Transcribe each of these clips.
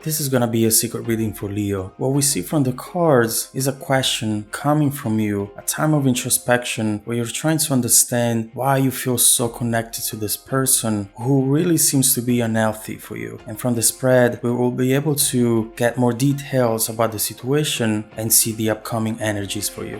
This is gonna be a secret reading for Leo. What we see from the cards is a question coming from you, a time of introspection where you're trying to understand why you feel so connected to this person who really seems to be unhealthy for you. And from the spread, we will be able to get more details about the situation and see the upcoming energies for you.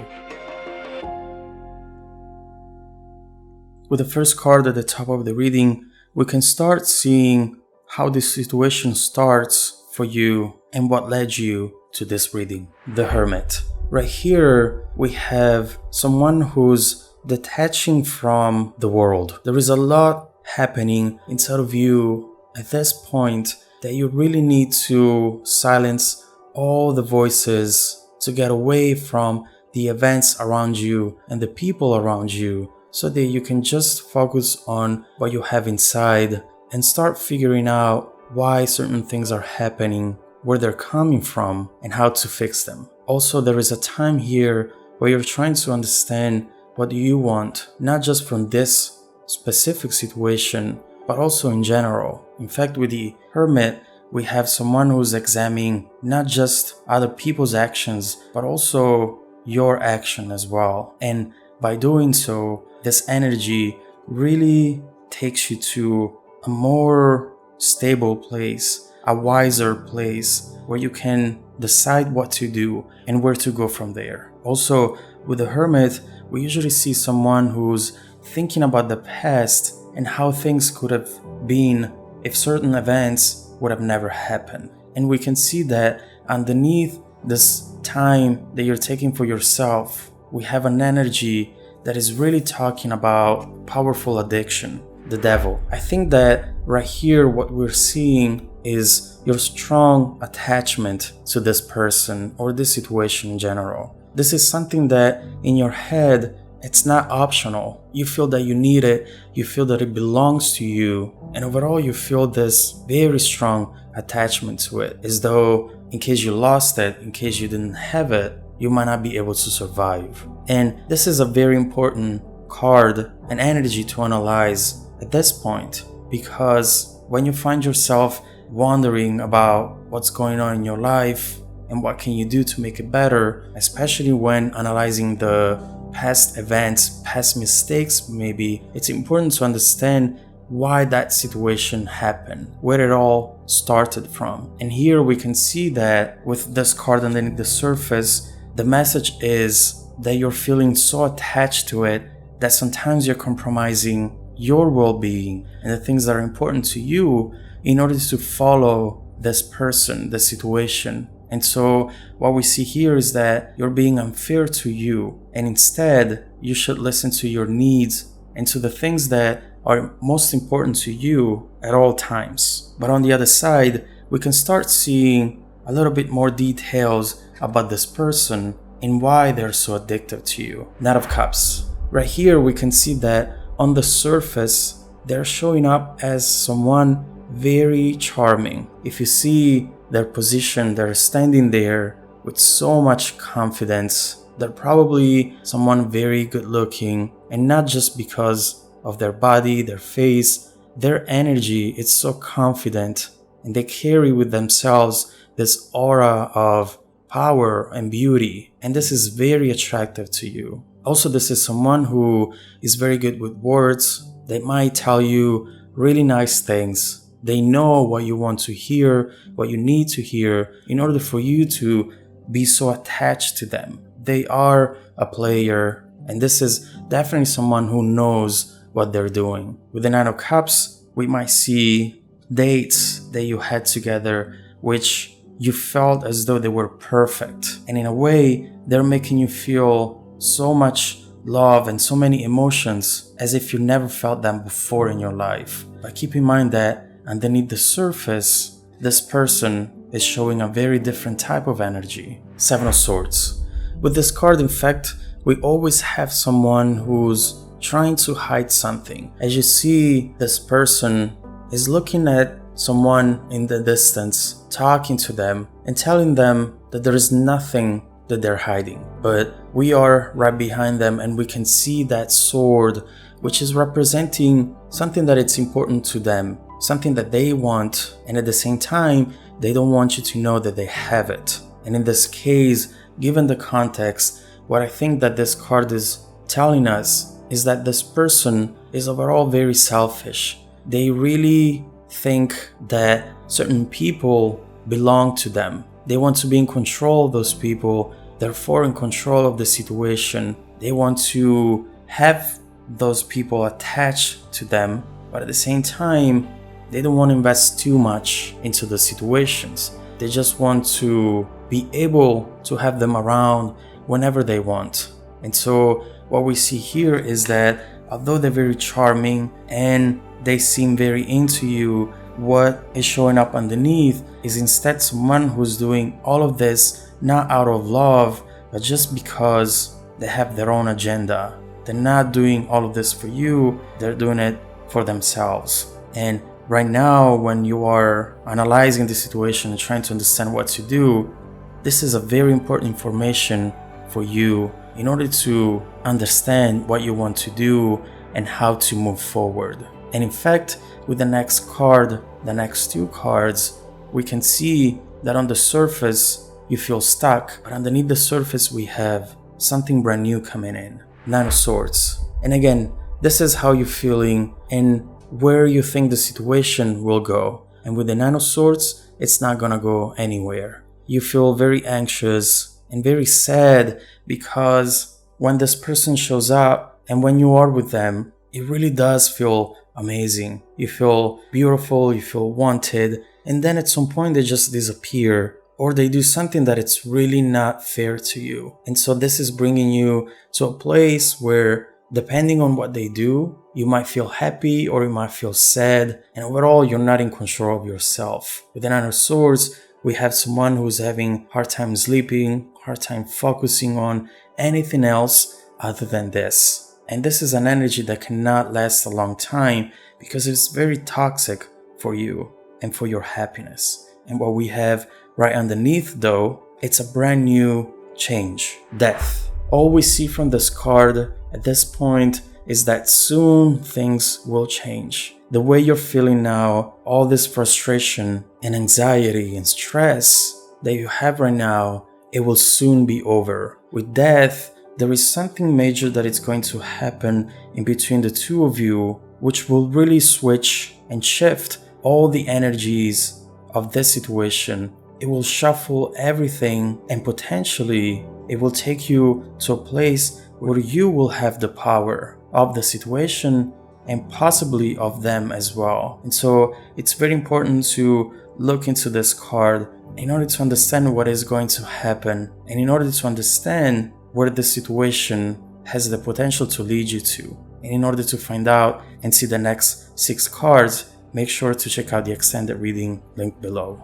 With the first card at the top of the reading, we can start seeing how this situation starts for you and what led you to this reading. The Hermit. Right here, we have someone who's detaching from the world. There is a lot happening inside of you at this point that you really need to silence all the voices to get away from the events around you and the people around you so that you can just focus on what you have inside and start figuring out why certain things are happening, where they're coming from, and how to fix them. Also, there is a time here where you're trying to understand what do you want, not just from this specific situation, but also in general. In fact, with the Hermit, we have someone who's examining not just other people's actions, but also your action as well. And by doing so, this energy really takes you to a more stable place, a wiser place where you can decide what to do and where to go from there. Also, with the Hermit, we usually see someone who's thinking about the past and how things could have been if certain events would have never happened. And we can see that underneath this time that you're taking for yourself, we have an energy that is really talking about powerful addiction, the devil. I think that right here what we're seeing is your strong attachment to this person or this situation in general. This is something that in your head, it's not optional. You feel that you need it, you feel that it belongs to you, and overall you feel this very strong attachment to it, as though in case you lost it, in case you didn't have it, you might not be able to survive. And this is a very important card and energy to analyze at this point, because when you find yourself wondering about what's going on in your life and what can you do to make it better, especially when analyzing the past events, past mistakes maybe, it's important to understand why that situation happened, where it all started from. And here we can see that with this card underneath the surface, the message is that you're feeling so attached to it that sometimes you're compromising your well-being and the things that are important to you in order to follow this person, the situation. And so what we see here is that you're being unfair to you, and instead you should listen to your needs and to the things that are most important to you at all times. But on the other side, we can start seeing a little bit more details about this person and why they're so addicted to you. Knight of Cups. Right here we can see that on the surface, they're showing up as someone very charming. If you see their position, they're standing there with so much confidence. They're probably someone very good looking, and not just because of their body, their face, their energy. It's so confident, and they carry with themselves this aura of power and beauty, and this is very attractive to you. Also, this is someone who is very good with words. They might tell you really nice things. They know what you want to hear, what you need to hear in order for you to be so attached to them. They are a player, and this is definitely someone who knows what they're doing. With the Nine of Cups, we might see dates that you had together which you felt as though they were perfect. And in a way, they're making you feel so much love and so many emotions as if you never felt them before in your life. But keep in mind that underneath the surface, this person is showing a very different type of energy. Seven of Swords. With this card, in fact, we always have someone who's trying to hide something. As you see, this person is looking at someone in the distance, talking to them and telling them that there is nothing that they're hiding. But we are right behind them, and we can see that sword, which is representing something that it's important to them, something that they want, and at the same time they don't want you to know that they have it. And in this case, given the context, what I think that this card is telling us is that this person is overall very selfish. They really think that certain people belong to them. They want to be in control of those people, therefore in control of the situation. They want to have those people attached to them, but at the same time, they don't want to invest too much into the situations. They just want to be able to have them around whenever they want. And so what we see here is that although they're very charming and they seem very into you, what is showing up underneath is instead someone who's doing all of this not out of love, but just because they have their own agenda. They're not doing all of this for you, they're doing it for themselves. And right now, when you are analyzing the situation and trying to understand what to do, this is a very important information for you in order to understand what you want to do and how to move forward. And in fact, with the next card, the next two cards, we can see that on the surface, you feel stuck, but underneath the surface, we have something brand new coming in. Nine of Swords. And again, this is how you're feeling and where you think the situation will go. And with the Nine of Swords, it's not gonna go anywhere. You feel very anxious and very sad because when this person shows up and when you are with them, it really does feel amazing. You feel beautiful, you feel wanted, and then at some point they just disappear, or they do something that it's really not fair to you. And so this is bringing you to a place where, depending on what they do, you might feel happy or you might feel sad, and overall you're not in control of yourself. With the Nine of Swords, we have someone who's having hard time sleeping, hard time focusing on anything else other than this. And this is an energy that cannot last a long time because it's very toxic for you and for your happiness. And what we have right underneath, though, it's a brand new change, death. All we see from this card at this point is that soon things will change. The way you're feeling now, all this frustration and anxiety and stress that you have right now, it will soon be over. With death, there is something major that is going to happen in between the two of you, which will really switch and shift all the energies of this situation. It will shuffle everything, and potentially it will take you to a place where you will have the power of the situation and possibly of them as well. And so it's very important to look into this card in order to understand what is going to happen and in order to understand where the situation has the potential to lead you to. And in order to find out and see the next 6 cards, make sure to check out the extended reading linked below.